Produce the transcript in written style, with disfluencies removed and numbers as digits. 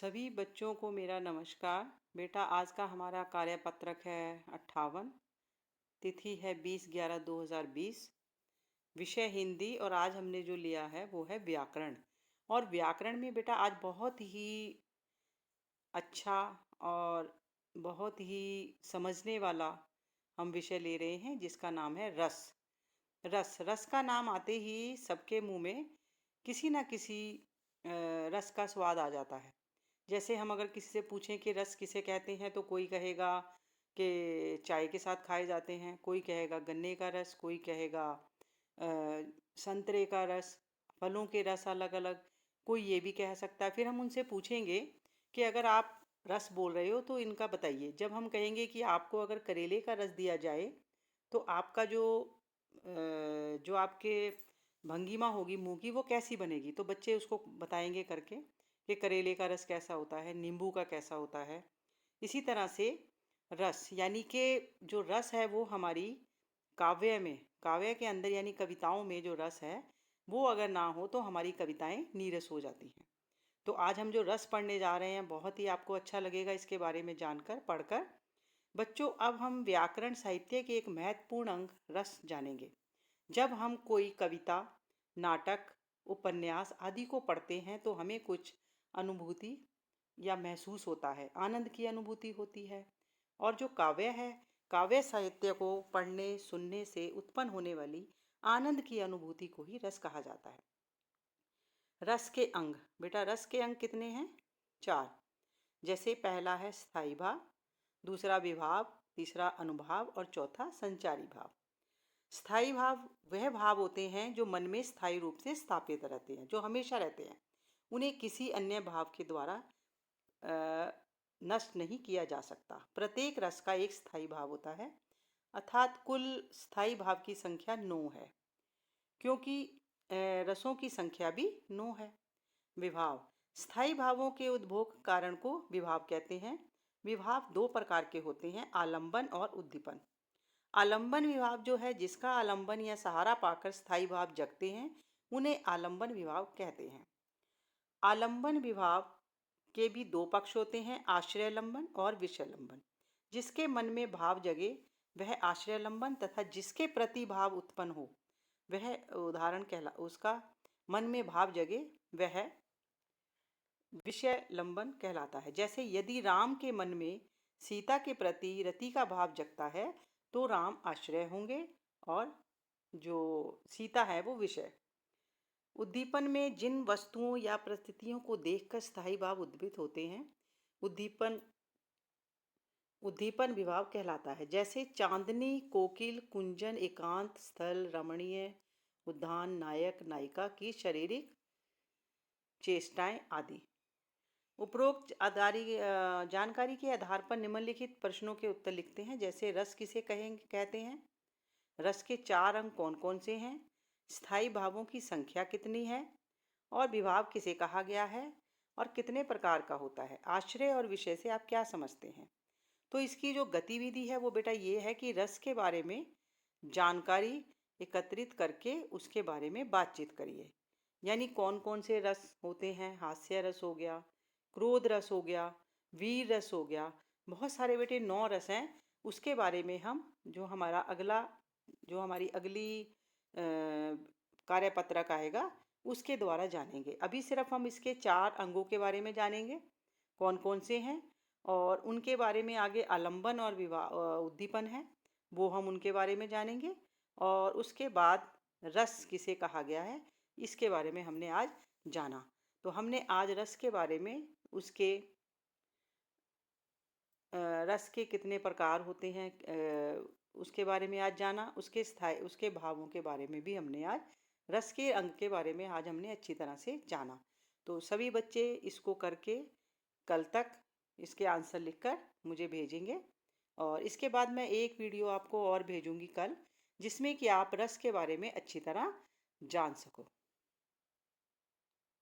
सभी बच्चों को मेरा नमस्कार। बेटा, आज का हमारा कार्यपत्रक है 58। तिथि है 20/11/2020। विषय हिंदी और आज हमने जो लिया है वो है व्याकरण। और व्याकरण में बेटा आज बहुत ही अच्छा और बहुत ही समझने वाला हम विषय ले रहे हैं जिसका नाम है रस। रस रस का नाम आते ही सबके मुंह में किसी ना किसी रस का स्वाद आ जाता है। जैसे हम अगर किसी से पूछें कि रस किसे कहते हैं तो कोई कहेगा कि चाय के साथ खाए जाते हैं, कोई कहेगा गन्ने का रस, कोई कहेगा संतरे का रस, फलों के रस अलग अलग, कोई ये भी कह सकता है। फिर हम उनसे पूछेंगे कि अगर आप रस बोल रहे हो तो इनका बताइए। जब हम कहेंगे कि आपको अगर करेले का रस दिया जाए तो आपका जो आपके भंगिमा होगी मुंह की वो कैसी बनेगी, तो बच्चे उसको बताएंगे करके कि करेले का रस कैसा होता है, नींबू का कैसा होता है। इसी तरह से रस यानी कि जो रस है वो हमारी काव्य के अंदर यानी कविताओं में जो रस है वो अगर ना हो तो हमारी कविताएं नीरस हो जाती हैं। तो आज हम जो रस पढ़ने जा रहे हैं बहुत ही आपको अच्छा लगेगा इसके बारे में जानकर पढ़कर। बच्चों, अब हम व्याकरण साहित्य के एक महत्वपूर्ण अंग रस जानेंगे। जब हम कोई कविता, नाटक, उपन्यास आदि को पढ़ते हैं तो हमें कुछ अनुभूति या महसूस होता है, आनंद की अनुभूति होती है। और जो काव्य है, काव्य साहित्य को पढ़ने सुनने से उत्पन्न होने वाली आनंद की अनुभूति को ही रस कहा जाता है। रस के अंग, बेटा रस के अंग कितने हैं? 4। जैसे पहला है स्थायी भाव, दूसरा विभाव, तीसरा अनुभाव और चौथा संचारी भाव। स्थायी भाव वह भाव होते हैं जो मन में स्थायी रूप से स्थापित रहते हैं, जो हमेशा रहते हैं। उन्हें किसी अन्य भाव के द्वारा नष्ट नहीं किया जा सकता। प्रत्येक रस का एक स्थायी भाव होता है, अर्थात कुल स्थायी भाव की संख्या 9 है, क्योंकि रसों की संख्या भी 9 है। विभाव, स्थायी भावों के उद्भोग कारण को विभाव कहते हैं। विभाव 2 प्रकार के होते हैं, आलंबन और उद्दीपन। आलंबन विभाव जो है, जिसका आलंबन या सहारा पाकर स्थायी भाव जगते हैं, उन्हें आलंबन विभाव कहते हैं। आलंबन विभाव के भी 2 पक्ष होते हैं, आश्रयलंबन और विषयलंबन। जिसके मन में भाव जगे वह आश्रयलंबन तथा जिसके प्रति भाव उत्पन्न हो वह उसका मन में भाव जगे वह विषयलंबन कहलाता है। जैसे यदि राम के मन में सीता के प्रति रति का भाव जगता है तो राम आश्रय होंगे और जो सीता है वो विषय। उद्दीपन में जिन वस्तुओं या परिस्थितियों को देखकर स्थायी भाव उद्भूत होते हैं उद्दीपन उद्दीपन विभाव कहलाता है। जैसे चांदनी, कोकिल, कुंजन, एकांत स्थल, रमणीय उद्यान, नायक नायिका की शारीरिक चेष्टाएं आदि। उपरोक्त जानकारी के आधार पर निम्नलिखित प्रश्नों के उत्तर लिखते हैं। जैसे रस किसे कहते हैं, रस के 4 अंग कौन कौन से हैं, स्थायी भावों की संख्या कितनी है और विभाव किसे कहा गया है और कितने प्रकार का होता है। आश्रय और विषय से आप क्या समझते हैं? तो इसकी जो गतिविधि है वो बेटा ये है कि रस के बारे में जानकारी एकत्रित करके उसके बारे में बातचीत करिए। यानी कौन कौन से रस होते हैं, हास्य रस हो गया, क्रोध रस हो गया, वीर रस हो गया, बहुत सारे बेटे 9 रस हैं। उसके बारे में हम जो हमारी अगली कार्यपत्रक आएगा उसके द्वारा जानेंगे। अभी सिर्फ हम इसके 4 अंगों के बारे में जानेंगे, कौन कौन से हैं, और उनके बारे में आगे आलंबन और उद्दीपन है वो हम उनके बारे में जानेंगे। और उसके बाद रस किसे कहा गया है इसके बारे में हमने आज जाना। तो हमने आज रस के बारे में रस के कितने प्रकार होते हैं उसके बारे में आज जाना। उसके भावों के बारे में भी हमने आज, रस के अंग के बारे में आज हमने अच्छी तरह से जाना। तो सभी बच्चे इसको करके कल तक इसके आंसर लिखकर मुझे भेजेंगे और इसके बाद मैं एक वीडियो आपको और भेजूंगी कल, जिसमें कि आप रस के बारे में अच्छी तरह जान सको।